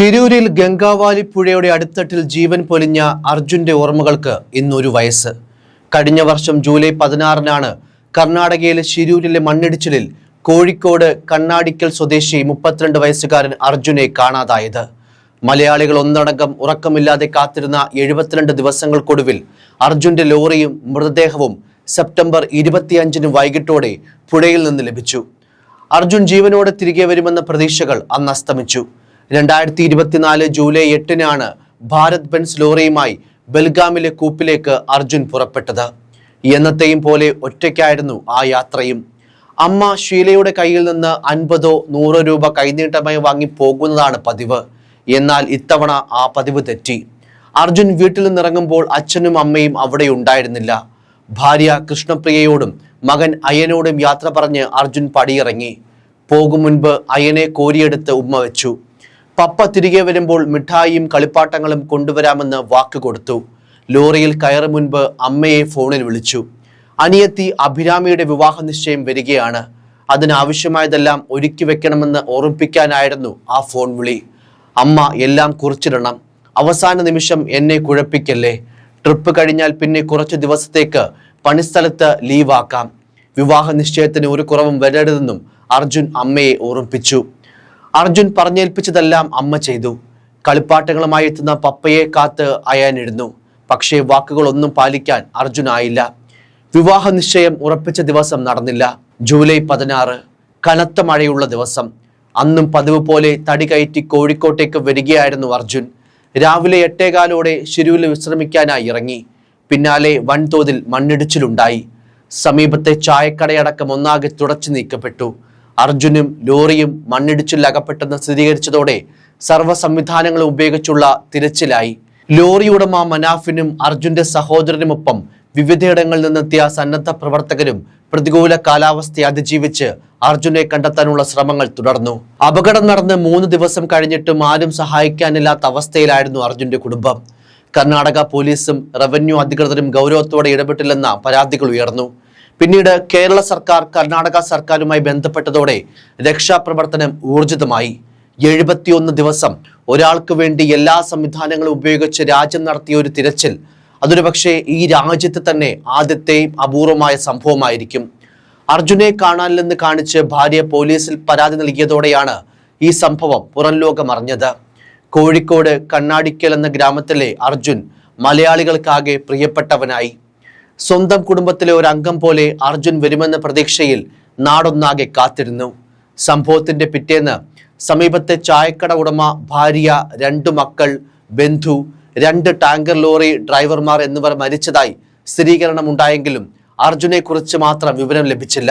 ഷിരൂരിൽ ഗംഗാവാലി പുഴയുടെ അടിത്തട്ടിൽ ജീവൻ പൊലിഞ്ഞ അർജുന്റെ ഓർമ്മകൾക്ക് ഇന്നൊരു വയസ്സ്. കഴിഞ്ഞ വർഷം ജൂലൈ 16-നാണ് കർണാടകയിലെ ഷിരൂരിലെ മണ്ണിടിച്ചിലിൽ കോഴിക്കോട് കണ്ണാടിക്കൽ സ്വദേശി 32 വയസ്സുകാരൻ അർജുനെ കാണാതായത്. മലയാളികൾ ഒന്നടങ്കം ഉറക്കമില്ലാതെ കാത്തിരുന്ന 72 ദിവസങ്ങൾക്കൊടുവിൽ അർജുന്റെ ലോറിയും മൃതദേഹവും സെപ്റ്റംബർ 25-ന് വൈകിട്ടോടെ പുഴയിൽ നിന്ന് ലഭിച്ചു. അർജുൻ ജീവനോടെ തിരികെ വരുമെന്ന പ്രതീക്ഷകൾ അന്ന് അസ്തമിച്ചു. 2024 ജൂലൈ 8-നാണ് ഭാരത് ബെൻസ് ലോറിയുമായി ബെൽഗാമിലെ കൂപ്പിലേക്ക് അർജുൻ പുറപ്പെട്ടത്. എന്നത്തെയും പോലെ ഒറ്റയ്ക്കായിരുന്നു ആ യാത്രയും. അമ്മ ഷീലയുടെ കയ്യിൽ നിന്ന് 50-100 രൂപ കൈനീട്ടമായി വാങ്ങി പോകുന്നതാണ് പതിവ്. എന്നാൽ ഇത്തവണ ആ പതിവ് തെറ്റി. അർജുൻ വീട്ടിൽ നിന്നിറങ്ങുമ്പോൾ അച്ഛനും അമ്മയും അവിടെ ഉണ്ടായിരുന്നില്ല. ഭാര്യ കൃഷ്ണപ്രിയയോടും മകൻ അയ്യനോടും യാത്ര പറഞ്ഞ് അർജുൻ പടിയിറങ്ങി. പോകും മുൻപ് അയ്യനെ കോരിയെടുത്ത് ഉമ്മ വെച്ചു. പപ്പ തിരികെ വരുമ്പോൾ മിഠായിയും കളിപ്പാട്ടങ്ങളും കൊണ്ടുവരാമെന്ന് വാക്ക് കൊടുത്തു. ലോറിയിൽ കയറും മുൻപ് അമ്മയെ ഫോണിൽ വിളിച്ചു. അനിയത്തി അഭിരാമിയുടെ വിവാഹ നിശ്ചയം വരികയാണ്, അതിനാവശ്യമായതെല്ലാം ഒരുക്കി വെക്കണമെന്ന് ഓർമ്മിപ്പിക്കാനായിരുന്നു ആ ഫോൺ വിളി. അമ്മ എല്ലാം കുറിച്ചിടണം, അവസാന നിമിഷം എന്നെ കുഴപ്പിക്കല്ലേ, ട്രിപ്പ് കഴിഞ്ഞാൽ പിന്നെ കുറച്ച് ദിവസത്തേക്ക് പണിസ്ഥലത്ത് ലീവാക്കാം, വിവാഹ നിശ്ചയത്തിന് ഒരു കുറവും വരരുതെന്നും അർജുൻ അമ്മയെ ഓർമ്മിപ്പിച്ചു. അർജുൻ പറഞ്ഞേൽപ്പിച്ചതെല്ലാം അമ്മ ചെയ്തു. കളിപ്പാട്ടങ്ങളുമായി എത്തുന്ന പപ്പയെ കാത്ത് അയാനിരുന്നു. പക്ഷേ വാക്കുകളൊന്നും പാലിക്കാൻ അർജുനായില്ല. വിവാഹ നിശ്ചയം ഉറപ്പിച്ച ദിവസം നടന്നില്ല. ജൂലൈ 16, കനത്ത മഴയുള്ള ദിവസം. അന്നും പതിവ് പോലെ തടി കയറ്റി കോഴിക്കോട്ടേക്ക് വരികയായിരുന്നു അർജുൻ. രാവിലെ 8:15 ഷിരൂരിൽ വിശ്രമിക്കാനായി ഇറങ്ങി. പിന്നാലെ വൻതോതിൽ മണ്ണിടിച്ചിലുണ്ടായി. സമീപത്തെ ചായക്കടയടക്കം ഒന്നാകെ തുടച്ചു നീക്കപ്പെട്ടു. അർജുനും ലോറിയും മണ്ണിടിച്ചിൽ അകപ്പെട്ടെന്ന് സ്ഥിരീകരിച്ചതോടെ സർവ്വ സംവിധാനങ്ങളും ഉപയോഗിച്ചുള്ള തിരച്ചിലായി. ലോറി ഉടമ മനാഫിനും അർജുന്റെ സഹോദരനുമൊപ്പം വിവിധയിടങ്ങളിൽ നിന്നെത്തിയ സന്നദ്ധ പ്രവർത്തകരും പ്രതികൂല കാലാവസ്ഥയെ അതിജീവിച്ച് അർജുനെ കണ്ടെത്താനുള്ള ശ്രമങ്ങൾ തുടർന്നു. അപകടം നടന്ന് 3 ദിവസം കഴിഞ്ഞിട്ടും ആരും സഹായിക്കാനില്ലാത്ത അവസ്ഥയിലായിരുന്നു അർജുന്റെ കുടുംബം. കർണാടക പോലീസും റവന്യൂ അധികൃതരും ഗൗരവത്തോടെ ഇടപെട്ടില്ലെന്ന പരാതികൾ ഉയർന്നു. പിന്നീട് കേരള സർക്കാർ കർണാടക സർക്കാരുമായി ബന്ധപ്പെട്ടതോടെ രക്ഷാപ്രവർത്തനം ഊർജിതമായി. 71 ദിവസം ഒരാൾക്ക് വേണ്ടി എല്ലാ സംവിധാനങ്ങളും ഉപയോഗിച്ച് രാജ്യം നടത്തിയ ഒരു തിരച്ചിൽ, അതൊരു പക്ഷേ ഈ രാജ്യത്ത് തന്നെ ആദ്യത്തെയും അപൂർവമായ സംഭവമായിരിക്കും. അർജുനെ കാണാനില്ലെന്ന് കാണിച്ച് ഭാര്യ പോലീസിൽ പരാതി നൽകിയതോടെയാണ് ഈ സംഭവം പുറം ലോകം അറിഞ്ഞത്. കോഴിക്കോട് കണ്ണാടിക്കൽ എന്ന ഗ്രാമത്തിലെ അർജുൻ മലയാളികൾക്കാകെ പ്രിയപ്പെട്ടവനായി. സ്വന്തം കുടുംബത്തിലെ ഒരു അംഗം പോലെ അർജുൻ വരുമെന്ന പ്രതീക്ഷയിൽ നാടൊന്നാകെ കാത്തിരുന്നു. സംഭവത്തിന്റെ പിറ്റേന്ന് സമീപത്തെ ചായക്കട ഉടമ, ഭാര്യ, 2 മക്കൾ, ബന്ധു, 2 ടാങ്കർ ലോറി ഡ്രൈവർമാർ എന്നിവർ മരിച്ചതായി സ്ഥിരീകരണം ഉണ്ടായെങ്കിലും അർജുനെ കുറിച്ച് മാത്രം വിവരം ലഭിച്ചില്ല.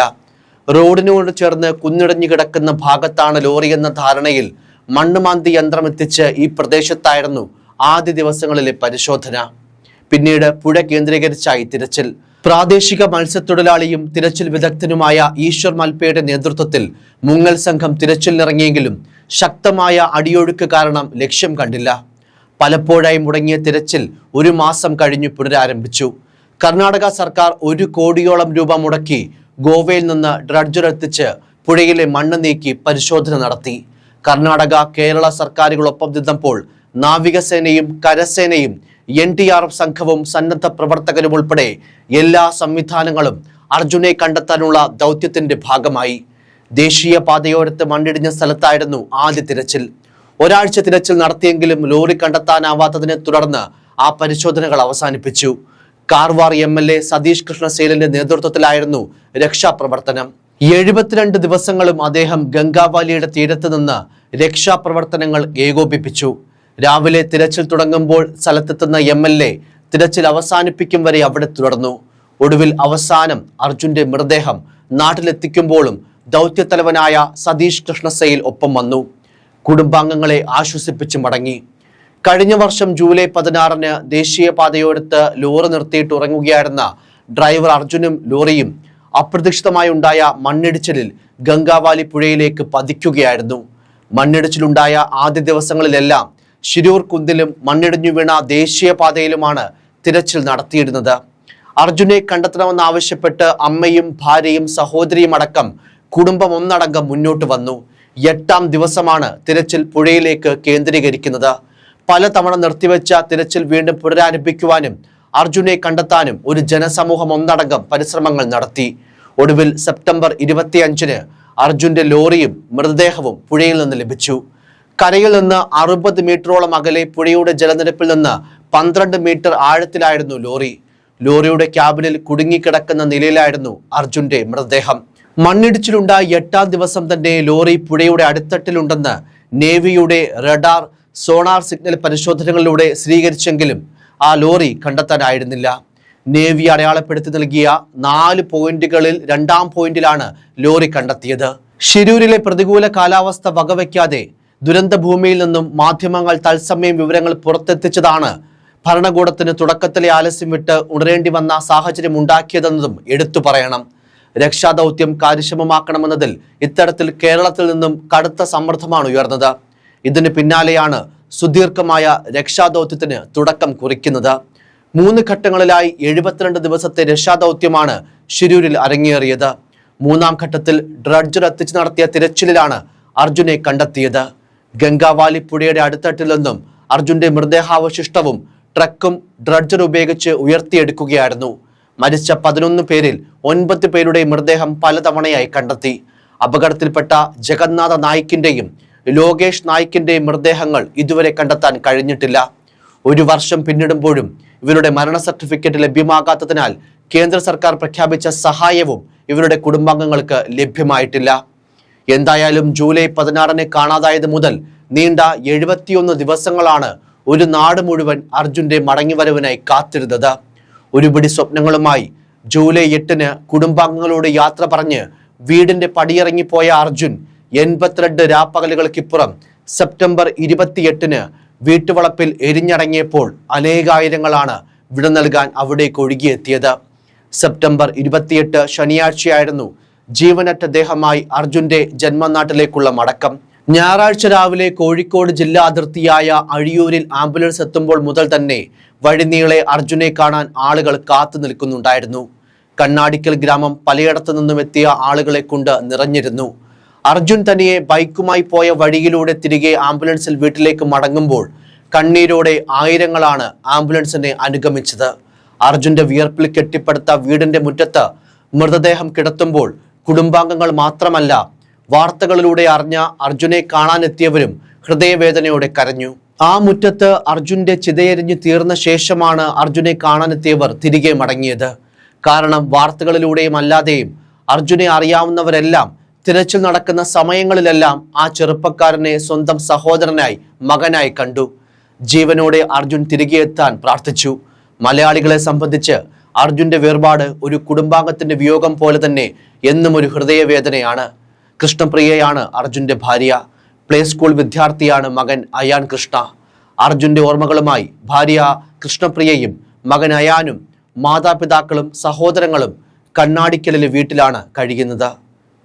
റോഡിനോട് ചേർന്ന് കുന്നിടഞ്ഞു കിടക്കുന്ന ഭാഗത്താണ് ലോറി എന്ന ധാരണയിൽ മണ്ണുമാന്തി യന്ത്രം എത്തിച്ച് ഈ പ്രദേശത്തായിരുന്നു ആദ്യ ദിവസങ്ങളിലെ പരിശോധന. പിന്നീട് പുഴ കേന്ദ്രീകരിച്ചായി തിരച്ചിൽ. പ്രാദേശിക മത്സ്യത്തൊഴിലാളിയും തിരച്ചിൽ വിദഗ്ധനുമായ ഈശ്വർ മൽപ്പയുടെ നേതൃത്വത്തിൽ മുങ്ങൽ സംഘം തിരച്ചിലിനിറങ്ങിയെങ്കിലും ശക്തമായ അടിയൊഴുക്ക് കാരണം ലക്ഷ്യം കണ്ടില്ല. പലപ്പോഴായി മുടങ്ങിയ തിരച്ചിൽ 1 മാസം കഴിഞ്ഞു പുനരാരംഭിച്ചു. കർണാടക സർക്കാർ 1 കോടിയോളം രൂപ മുടക്കി ഗോവയിൽ നിന്ന് ഡ്രഡ്ജർ എത്തിച്ച് പുഴയിലെ മണ്ണ് നീക്കി പരിശോധന നടത്തി. കർണാടക കേരള സർക്കാരുകളൊപ്പം നിന്നപ്പോൾ നാവികസേനയും കരസേനയും NDRF സംഘവും സന്നദ്ധ പ്രവർത്തകരും ഉൾപ്പെടെ എല്ലാ സംവിധാനങ്ങളും അർജുനെ കണ്ടെത്താനുള്ള ദൗത്യത്തിന്റെ ഭാഗമായി. ദേശീയ പാതയോരത്ത് മണ്ണിടിഞ്ഞ സ്ഥലത്തായിരുന്നു ആദ്യ തിരച്ചിൽ. ഒരാഴ്ച തിരച്ചിൽ നടത്തിയെങ്കിലും ലോറി കണ്ടെത്താനാവാത്തതിനെ തുടർന്ന് ആ പരിശോധനകൾ അവസാനിപ്പിച്ചു. കാർവാർ MLA സതീഷ് കൃഷ്ണസേനന്റെ നേതൃത്വത്തിലായിരുന്നു രക്ഷാപ്രവർത്തനം. 72 ദിവസങ്ങളും അദ്ദേഹം ഗംഗാവാലിയുടെ തീരത്ത് നിന്ന് രക്ഷാപ്രവർത്തനങ്ങൾ ഏകോപിപ്പിച്ചു. രാവിലെ തിരച്ചിൽ തുടങ്ങുമ്പോൾ സ്ഥലത്തെത്തുന്ന MLA തിരച്ചിൽ അവസാനിപ്പിക്കും വരെ അവിടെ തുടർന്നു. ഒടുവിൽ അവസാനം അർജുന്റെ മൃതദേഹം നാട്ടിലെത്തിക്കുമ്പോഴും ദൗത്യത്തലവനായ സതീഷ് കൃഷ്ണസേയിൽ ഒപ്പം വന്നു. കുടുംബാംഗങ്ങളെ ആശ്വസിപ്പിച്ച് മടങ്ങി. കഴിഞ്ഞ വർഷം ജൂലൈ 16-ന് ദേശീയപാതയോരത്ത് ലോറി നിർത്തിയിട്ട് ഉറങ്ങുകയായിരുന്ന ഡ്രൈവർ അർജുനും ലോറിയും അപ്രതീക്ഷിതമായി ഉണ്ടായ മണ്ണിടിച്ചിലിൽ ഗംഗാവാലി പുഴയിലേക്ക് പതിക്കുകയായിരുന്നു. മണ്ണിടിച്ചിലുണ്ടായ ആദ്യ ദിവസങ്ങളിലെല്ലാം ഷിരൂർ കുന്നിലും മണ്ണിടിഞ്ഞു വീണ ദേശീയപാതയിലുമാണ് തിരച്ചിൽ നടത്തിയിരുന്നത്. അർജുനെ കണ്ടെത്തണമെന്നാവശ്യപ്പെട്ട് അമ്മയും ഭാര്യയും സഹോദരിയും അടക്കം കുടുംബം ഒന്നടങ്കം മുന്നോട്ട് വന്നു. 8ാം ദിവസമാണ് തിരച്ചിൽ പുഴയിലേക്ക് കേന്ദ്രീകരിക്കുന്നത്. പലതവണ നിർത്തിവെച്ച തിരച്ചിൽ വീണ്ടും പുനരാരംഭിക്കുവാനും അർജുനെ കണ്ടെത്താനും ഒരു ജനസമൂഹം ഒന്നടങ്കം പരിശ്രമങ്ങൾ നടത്തി. ഒടുവിൽ സെപ്റ്റംബർ 25-ന് അർജുന്റെ ലോറിയും മൃതദേഹവും പുഴയിൽ നിന്ന് ലഭിച്ചു. കരയിൽ നിന്ന് 60 മീറ്ററോളം അകലെ പുഴയുടെ ജലനിരപ്പിൽ നിന്ന് 12 മീറ്റർ ആഴത്തിലായിരുന്നു ലോറി. ലോറിയുടെ ക്യാബിനിൽ കുടുങ്ങിക്കിടക്കുന്ന നിലയിലായിരുന്നു അർജുന്റെ മൃതദേഹം. മണ്ണിടിച്ചിലുണ്ടായ 8ാം ദിവസം തന്നെ ലോറി പുഴയുടെ അടിത്തട്ടിലുണ്ടെന്ന് നേവിയുടെ റഡാർ സോണാർ സിഗ്നൽ പരിശോധനകളിലൂടെ സ്ഥിരീകരിച്ചെങ്കിലും ആ ലോറി കണ്ടെത്താനായിരുന്നില്ല. നേവി അടയാളപ്പെടുത്തി നൽകിയ 4 പോയിന്റുകളിൽ 2ാം പോയിന്റിലാണ് ലോറി കണ്ടെത്തിയത്. ശിരൂരിലെ പ്രതികൂല കാലാവസ്ഥ വകവയ്ക്കാതെ ദുരന്ത ഭൂമിയിൽ നിന്നും മാധ്യമങ്ങൾ തത്സമയം വിവരങ്ങൾ പുറത്തെത്തിച്ചതാണ് ഭരണകൂടത്തിന് തുടക്കത്തിലെ ആലസ്യം വിട്ട് ഉണരേണ്ടി വന്ന സാഹചര്യം ഉണ്ടാക്കിയതെന്നതും എടുത്തു പറയണം. രക്ഷാദൗത്യം കാര്യക്ഷമമാക്കണമെന്നതിൽ ഇത്തരത്തിൽ കേരളത്തിൽ നിന്നും കടുത്ത സമ്മർദ്ദമാണ് ഉയർന്നത്. ഇതിന് പിന്നാലെയാണ് സുദീർഘമായ രക്ഷാദൗത്യത്തിന് തുടക്കം കുറിക്കുന്നത്. 3 ഘട്ടങ്ങളിലായി 72 ദിവസത്തെ രക്ഷാദൗത്യമാണ് ശിരൂരിൽ അരങ്ങേറിയത്. 3ാം ഘട്ടത്തിൽ ഡ്രഡ്ജർ എത്തിച്ച് നടത്തിയ തിരച്ചിലിലാണ് അർജുനെ കണ്ടെത്തിയത്. ഗംഗാവാലി പുഴയുടെ അടിത്തട്ടിൽ നിന്നും അർജുന്റെ മൃതദേഹാവശിഷ്ടവും ട്രക്കും ഡ്രഡ്ജർ ഉപയോഗിച്ച് ഉയർത്തിയെടുക്കുകയായിരുന്നു. മരിച്ച 11 പേരിൽ 9 പേരുടെ മൃതദേഹം പലതവണയായി കണ്ടെത്തി. അപകടത്തിൽപ്പെട്ട ജഗന്നാഥ നായിക്കിന്റെയും ലോകേഷ് നായിക്കിന്റെയും മൃതദേഹങ്ങൾ ഇതുവരെ കണ്ടെത്താൻ കഴിഞ്ഞിട്ടില്ല. 1 വർഷം പിന്നിടുമ്പോഴും ഇവരുടെ മരണ സർട്ടിഫിക്കറ്റ് ലഭ്യമാകാത്തതിനാൽ കേന്ദ്ര സർക്കാർ പ്രഖ്യാപിച്ച സഹായവും ഇവരുടെ കുടുംബാംഗങ്ങൾക്ക് ലഭ്യമായിട്ടില്ല. എന്തായാലും ജൂലൈ 16-ന് കാണാതായത് മുതൽ നീണ്ട 71 ദിവസങ്ങളാണ് ഒരു നാട് മുഴുവൻ അർജുന്റെ മടങ്ങിവരവിനായി കാത്തിരുന്നത്. ഒരുപിടി സ്വപ്നങ്ങളുമായി ജൂലൈ 8-ന് കുടുംബാംഗങ്ങളോട് യാത്ര പറഞ്ഞ് വീടിന്റെ പടിയിറങ്ങിപ്പോയ അർജുൻ 82 രാപ്പകലുകൾക്കിപ്പുറം സെപ്റ്റംബർ 28-ന് വീട്ടുവളപ്പിൽ എരിഞ്ഞടങ്ങിയപ്പോൾ അനേകായിരങ്ങളാണ് വിട നൽകാൻ അവിടേക്ക് ഒഴുകിയെത്തിയത്. സെപ്റ്റംബർ 28 ശനിയാഴ്ചയായിരുന്നു ജീവനറ്റ ദേഹമായി അർജുന്റെ ജന്മനാട്ടിലേക്കുള്ള മടക്കം. ഞായറാഴ്ച രാവിലെ കോഴിക്കോട് ജില്ലാ അതിർത്തിയായ അഴിയൂരിൽ ആംബുലൻസ് എത്തുമ്പോൾ മുതൽ തന്നെ വഴിനീളെ അർജുനെ കാണാൻ ആളുകൾ കാത്തു നിൽക്കുന്നുണ്ടായിരുന്നു. കണ്ണാടിക്കൽ ഗ്രാമം പലയിടത്തു നിന്നും എത്തിയ ആളുകളെ കൊണ്ട് നിറഞ്ഞിരുന്നു. അർജുൻ തനിയെ ബൈക്കുമായി പോയ വഴിയിലൂടെ തിരികെ ആംബുലൻസിൽ വീട്ടിലേക്ക് മടങ്ങുമ്പോൾ കണ്ണീരോടെ ആയിരങ്ങളാണ് ആംബുലൻസിനെ അനുഗമിച്ചത്. അർജുന്റെ വിയർപ്പിൽ കെട്ടിപ്പടുത്ത വീടിന്റെ മുറ്റത്ത് മൃതദേഹം കിടത്തുമ്പോൾ കുടുംബാംഗങ്ങൾ മാത്രമല്ല, വാർത്തകളിലൂടെ അറിഞ്ഞ അർജുനെ കാണാനെത്തിയവരും ഹൃദയവേദനയോടെ കരഞ്ഞു. ആ മുറ്റത്ത് അർജുന്റെ ചിതയെരിഞ്ഞു തീർന്ന ശേഷമാണ് അർജുനെ കാണാനെത്തിയവർ തിരികെ മടങ്ങിയത്. കാരണം വാർത്തകളിലൂടെയും അല്ലാതെയും അർജുനെ അറിയാവുന്നവരെല്ലാം തിരച്ചിൽ നടക്കുന്ന സമയങ്ങളിലെല്ലാം ആ ചെറുപ്പക്കാരനെ സ്വന്തം സഹോദരനായി, മകനായി കണ്ടു. ജീവനോടെ അർജുൻ തിരികെ എത്താൻ പ്രാർത്ഥിച്ചു. മലയാളികളെ സംബന്ധിച്ച് അർജുന്റെ വേർപാട് ഒരു കുടുംബാംഗത്തിന്റെ വിയോഗം പോലെ തന്നെ എന്നും ഒരു ഹൃദയവേദനയാണ്. കൃഷ്ണപ്രിയയാണ് അർജുന്റെ ഭാര്യ. പ്ലേ സ്കൂൾ വിദ്യാർത്ഥിയാണ് മകൻ അയാൻ കൃഷ്ണ. അർജുന്റെ ഓർമ്മകളുമായി ഭാര്യ കൃഷ്ണപ്രിയയും മകൻ അയാനും മാതാപിതാക്കളും സഹോദരങ്ങളും കണ്ണാടിക്കലിലെ വീട്ടിലാണ് കഴിയുന്നത്.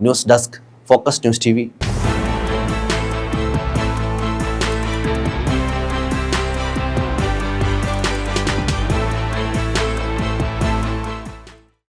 News desk, focus news TV.